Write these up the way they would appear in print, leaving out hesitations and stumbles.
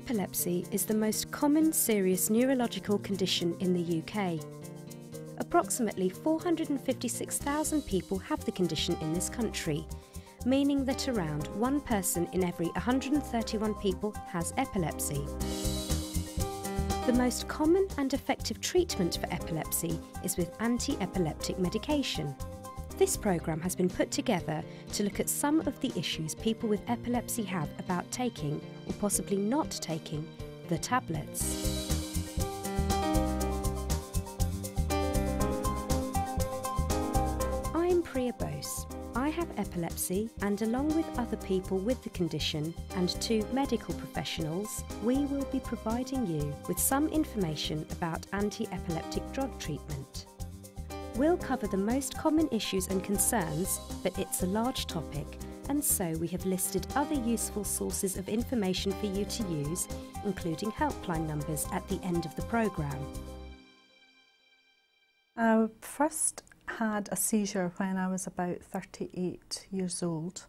Epilepsy is the most common serious neurological condition in the UK. Approximately 456,000 people have the condition in this country, meaning that around 1 person in every 131 people has epilepsy. The most common and effective treatment for epilepsy is with anti-epileptic medication. This programme has been put together to look at some of the issues people with epilepsy have about taking, or possibly not taking, the tablets. I'm Priya Bose. I have epilepsy, and along with other people with the condition and 2 medical professionals, we will be providing you with some information about anti-epileptic drug treatment. We'll cover the most common issues and concerns, but it's a large topic, and so we have listed other useful sources of information for you to use, including helpline numbers at the end of the programme. I first had a seizure when I was about 38 years old.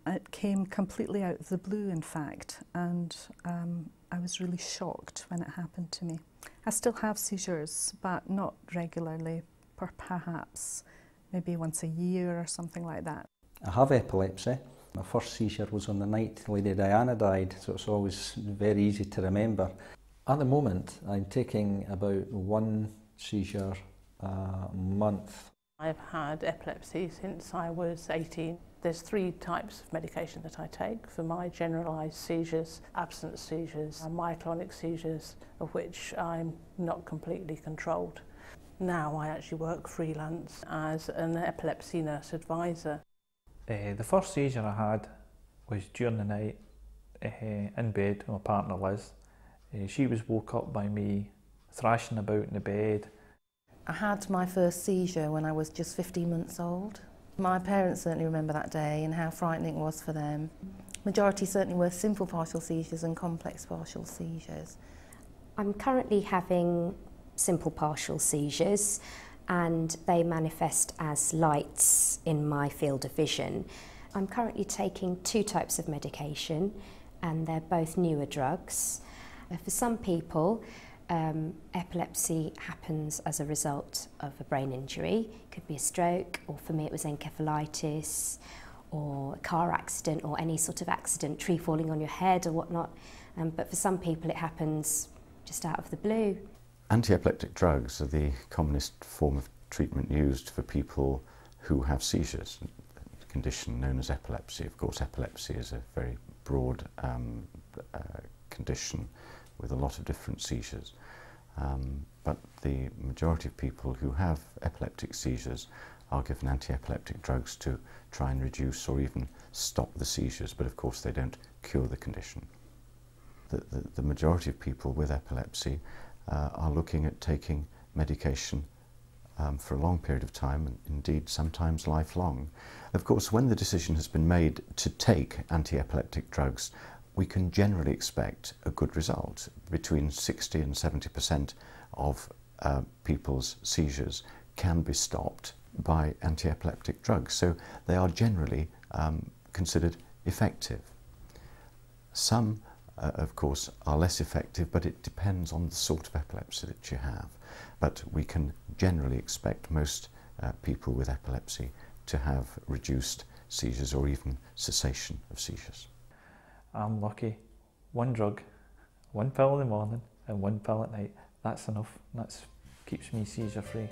It came completely out of the blue, in fact, and I was really shocked when it happened to me. I still have seizures, but not regularly, perhaps maybe once a year or something like that. I have epilepsy. My first seizure was on the night Lady Diana died, so it's always very easy to remember. At the moment, I'm taking about 1 seizure a month. I've had epilepsy since I was 18. There's 3 types of medication that I take for my generalised seizures, absence seizures and myoclonic seizures, of which I'm not completely controlled. Now I actually work freelance as an epilepsy nurse advisor. The first seizure I had was during the night in bed with my partner Liz. She was woke up by me thrashing about in the bed. I had my first seizure when I was just 15 months old. My parents certainly remember that day and how frightening it was for them. Majority certainly were simple partial seizures and complex partial seizures. I'm currently having simple partial seizures, and they manifest as lights in my field of vision. I'm currently taking 2 types of medication, and they're both newer drugs. For some people, epilepsy happens as a result of a brain injury. It could be a stroke, or for me it was encephalitis, or a car accident, or any sort of accident, tree falling on your head or whatnot. But for some people it happens just out of the blue. Anti-epileptic drugs are the commonest form of treatment used for people who have seizures, a condition known as epilepsy. Of course, epilepsy is a very broad condition with a lot of different seizures. But the majority of people who have epileptic seizures are given anti-epileptic drugs to try and reduce or even stop the seizures, but of course they don't cure the condition. The majority of people with epilepsy are looking at taking medication for a long period of time, and indeed sometimes lifelong. Of course, when the decision has been made to take anti-epileptic drugs, we can generally expect a good result. Between 60 and 70% of people's seizures can be stopped by anti-epileptic drugs, so they are generally considered effective. Some, of course, are less effective, but it depends on the sort of epilepsy that you have. But we can generally expect most people with epilepsy to have reduced seizures or even cessation of seizures. I'm lucky. 1 drug, 1 pill in the morning and 1 pill at night. That's enough. That keeps me seizure free.